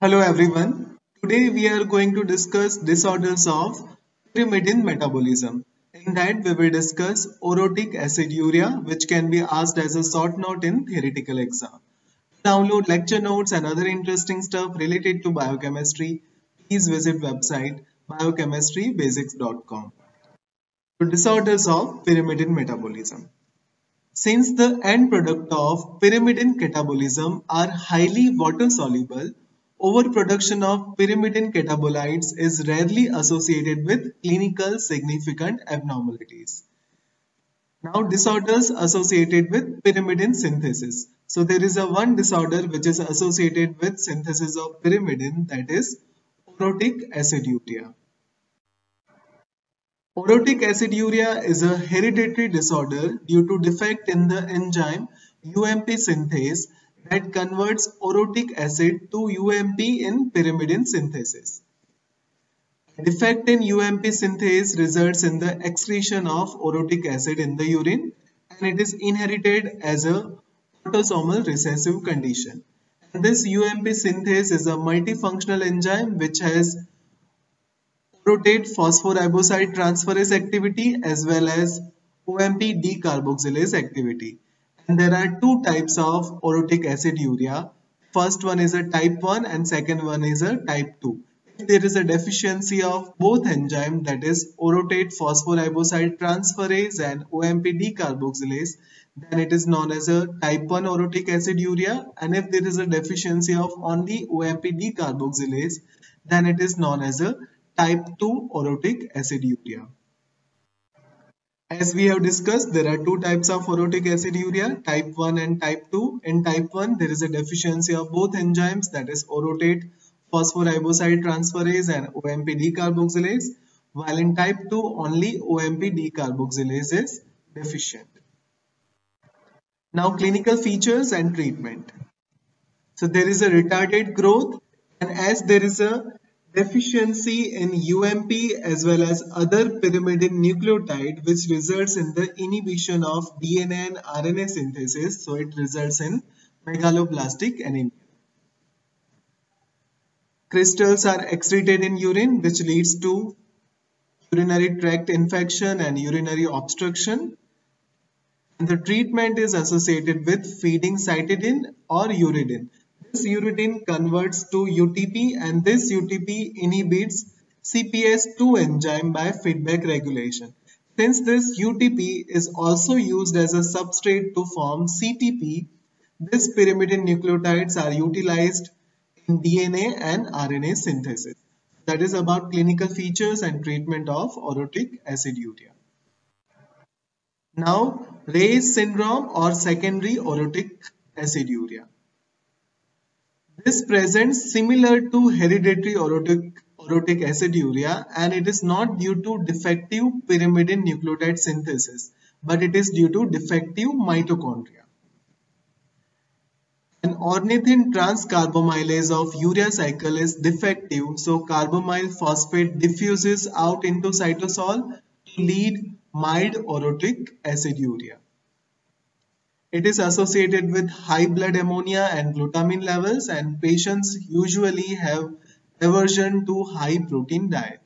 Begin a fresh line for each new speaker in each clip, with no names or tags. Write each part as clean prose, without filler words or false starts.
Hello everyone. Today we are going to discuss disorders of pyrimidine metabolism. In that we will discuss orotic aciduria, which can be asked as a short note in theoretical exam. To download lecture notes and other interesting stuff related to biochemistry, please visit website biochemistrybasics.com. To disorders of pyrimidine metabolism. Since the end product of pyrimidine catabolism are highly water soluble, overproduction of pyrimidine catabolites is rarely associated with clinical significant abnormalities. Now, disorders associated with pyrimidine synthesis. So, there is a one disorder which is associated with synthesis of pyrimidine, that is orotic aciduria. Orotic aciduria is a hereditary disorder due to defect in the enzyme UMP synthase that converts orotic acid to UMP in pyrimidine synthesis. Defect in UMP synthase results in the excretion of orotic acid in the urine, and it is inherited as a autosomal recessive condition. And this UMP synthase is a multifunctional enzyme which has orotate phosphoriboside transferase activity as well as OMP decarboxylase activity. And there are two types of orotic aciduria. First one is a type 1 and second one is a type 2. If there is a deficiency of both enzyme, that is orotate phosphoriboside transferase and OMP decarboxylase, then it is known as a type 1 orotic aciduria. And if there is a deficiency of only OMP decarboxylase, then it is known as a type 2 orotic aciduria. As we have discussed, there are two types of orotic aciduria, type 1 and type 2. In type 1, there is a deficiency of both enzymes, that is orotate phosphoriboside transferase and OMP decarboxylase, while in type 2, only OMP decarboxylase is deficient. Now, clinical features and treatment. So, there is a retarded growth, and as there is a deficiency in UMP as well as other pyrimidine nucleotide, which results in the inhibition of DNA and RNA synthesis, so it results in megaloblastic anemia. Crystals are excreted in urine, which leads to urinary tract infection and urinary obstruction. And the treatment is associated with feeding cytidine or uridine. This uridine converts to UTP, and this UTP inhibits CPS2 enzyme by feedback regulation. Since this UTP is also used as a substrate to form CTP, these pyrimidine nucleotides are utilized in DNA and RNA synthesis. That is about clinical features and treatment of orotic aciduria. Now, Ray's syndrome or secondary orotic aciduria. This presents similar to hereditary orotic aciduria, and it is not due to defective pyrimidine nucleotide synthesis, but it is due to defective mitochondria. An ornithine transcarbamylase of urea cycle is defective, so carbamyl phosphate diffuses out into cytosol to lead mild orotic aciduria. It is associated with high blood ammonia and glutamine levels, and patients usually have aversion to high protein diet.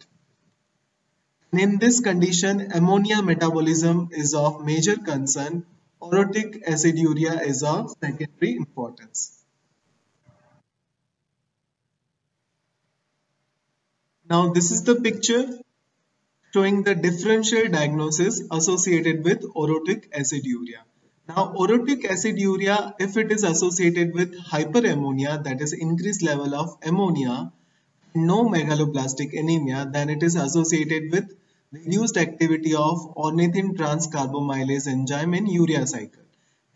And in this condition, ammonia metabolism is of major concern. Orotic aciduria is of secondary importance. Now, this is the picture showing the differential diagnosis associated with orotic aciduria. Now, orotic aciduria, if it is associated with hyperammonia, that is increased level of ammonia, no megaloblastic anemia, then it is associated with reduced activity of ornithine transcarbamylase enzyme in urea cycle.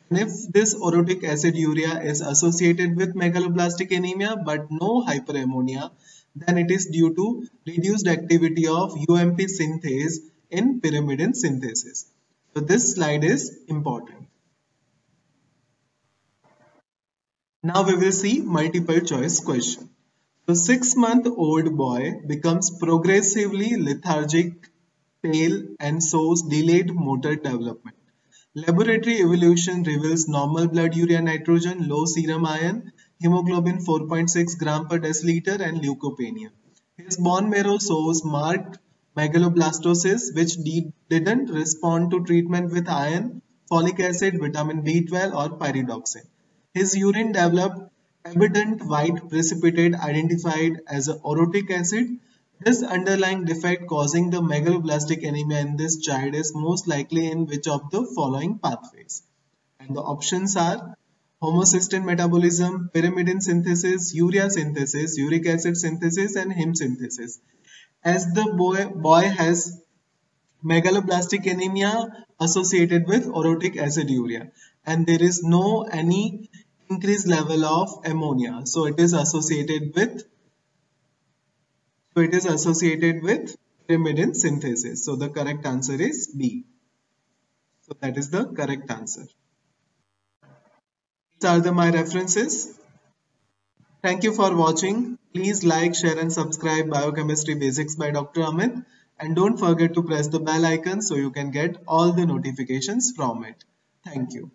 And if this orotic aciduria is associated with megaloblastic anemia but no hyperammonia, then it is due to reduced activity of UMP synthase in pyrimidine synthesis. So this slide is important. Now we will see multiple choice question. So 6-month-old boy becomes progressively lethargic, pale and shows delayed motor development. Laboratory evaluation reveals normal blood urea nitrogen, low serum iron, hemoglobin 4.6 gram per deciliter, and leukopenia. His bone marrow shows marked megaloblastosis, which didn't respond to treatment with iron, folic acid, vitamin B12, or pyridoxine. His urine developed abundant white precipitate identified as a orotic acid. This underlying defect causing the megaloblastic anemia in this child is most likely in which of the following pathways? And the options are homocysteine metabolism, pyrimidine synthesis, urea synthesis, uric acid synthesis, and heme synthesis. As the boy has megaloblastic anemia associated with orotic aciduria, and there is no any increased level of ammonia, so it is associated with pyrimidine synthesis. So the correct answer is B. So that is the correct answer. These are my references. Thank you for watching. Please like, share and subscribe Biochemistry Basics by Dr. Amit, and don't forget to press the bell icon so you can get all the notifications from it. Thank you.